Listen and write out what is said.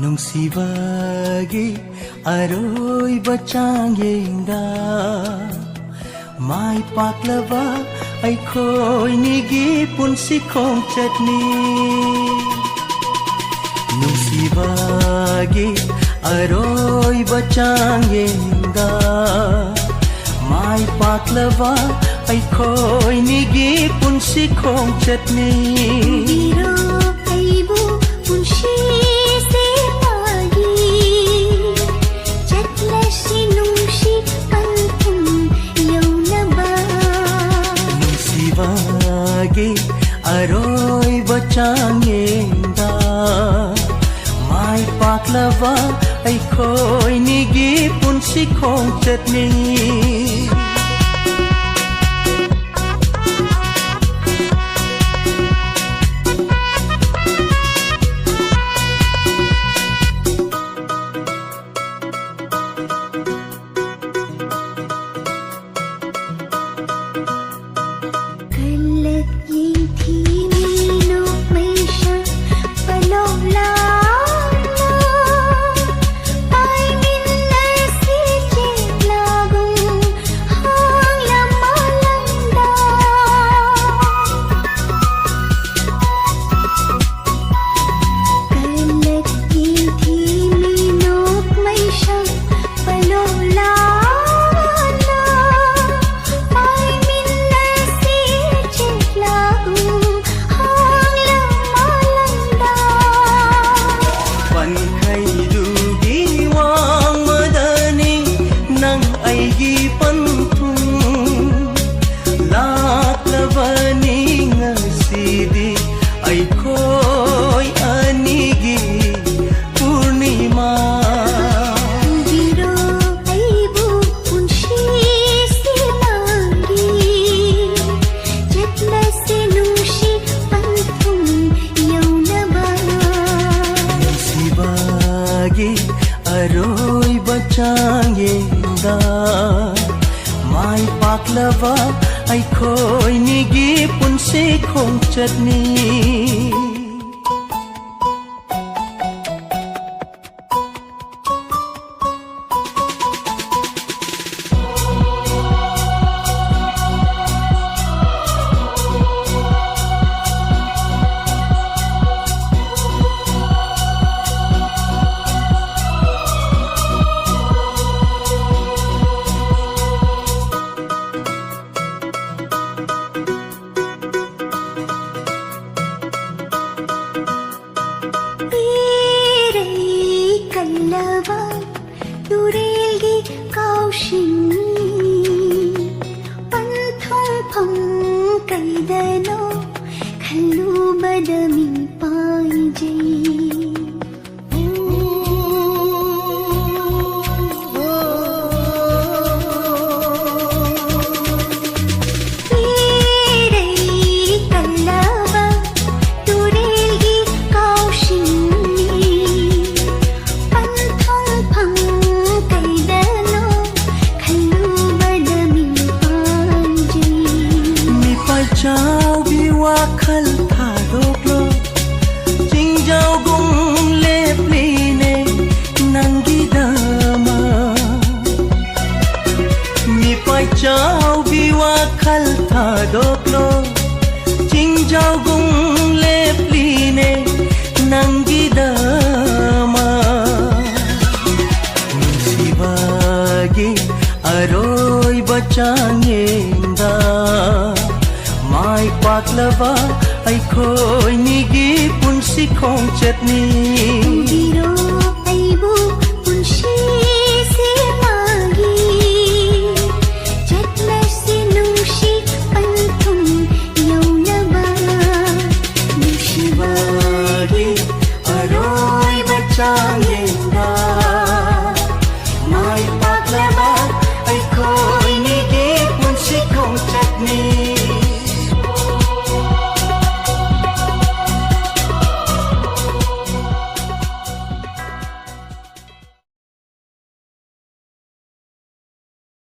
ꯅꯨꯡꯁꯤꯕꯒꯤ ꯑꯔꯣꯏꯕ ꯆꯥꯡꯌꯦꯡꯗ ꯃꯥꯏ ꯄꯥꯛꯂꯕ ꯑꯩꯈꯣꯏꯅꯤꯒꯤ ꯄꯨꯟꯁꯤ ꯈꯣꯡꯆꯠꯅꯤ ꯅꯨꯡꯁꯤꯕꯒꯤ ꯑꯔꯣꯏꯕ ꯆꯥꯡꯌꯦꯡꯗ ꯃꯥꯏ ꯄꯥꯛꯂꯕ ꯑꯩꯈꯣꯏꯅꯤꯒꯤ ꯄꯨꯟꯁꯤ ꯈꯣꯡꯆꯠꯅꯤ ꯑꯔꯣꯏꯕ ꯆꯥꯡꯌꯦꯡꯗ ꯃꯥꯏ ꯄꯥꯛꯂꯕ ꯑꯩꯈꯣꯏꯅꯤꯒꯤ ꯄꯨꯟꯁꯤ ꯈꯣꯡꯆꯠꯅꯤ ꯑꯔꯣꯏꯕ ꯆꯥꯡꯌꯦꯡꯗ ꯃꯥꯏ ꯄꯥꯛꯂꯕ ꯑꯩꯈꯣꯏꯅꯤꯒꯤ ꯄꯨꯟꯁꯤ ꯈꯣꯡꯆꯠꯅꯤ तुरेल्गी काउशिनी पंथों फंग कैदनो खल्लू बदमी पाई जई wakhal thadoklo jingjau gung lepline nangi dama mi pai chau bi wakhal thadoklo jingjau gung lepline nangi dama sibagi aroiba changengda mai paklava ꯑꯩꯈꯣꯏꯅꯤꯒꯤ ꯄꯨꯟꯁꯤ ꯈꯣꯡꯆꯠꯅꯤ ꯍꯤꯔꯣ ꯑꯩꯕꯨ ꯄꯨꯟꯁꯤꯁꯦ ꯃꯥꯒꯤ ꯆꯠꯂꯁꯤ ꯅꯨꯡꯁꯤ ꯄꯟꯊꯨꯡ ꯌꯧꯅꯕ ꯅꯨꯡꯁꯤꯕꯒꯤ ꯑꯔꯣꯏꯕ ꯆꯥꯡ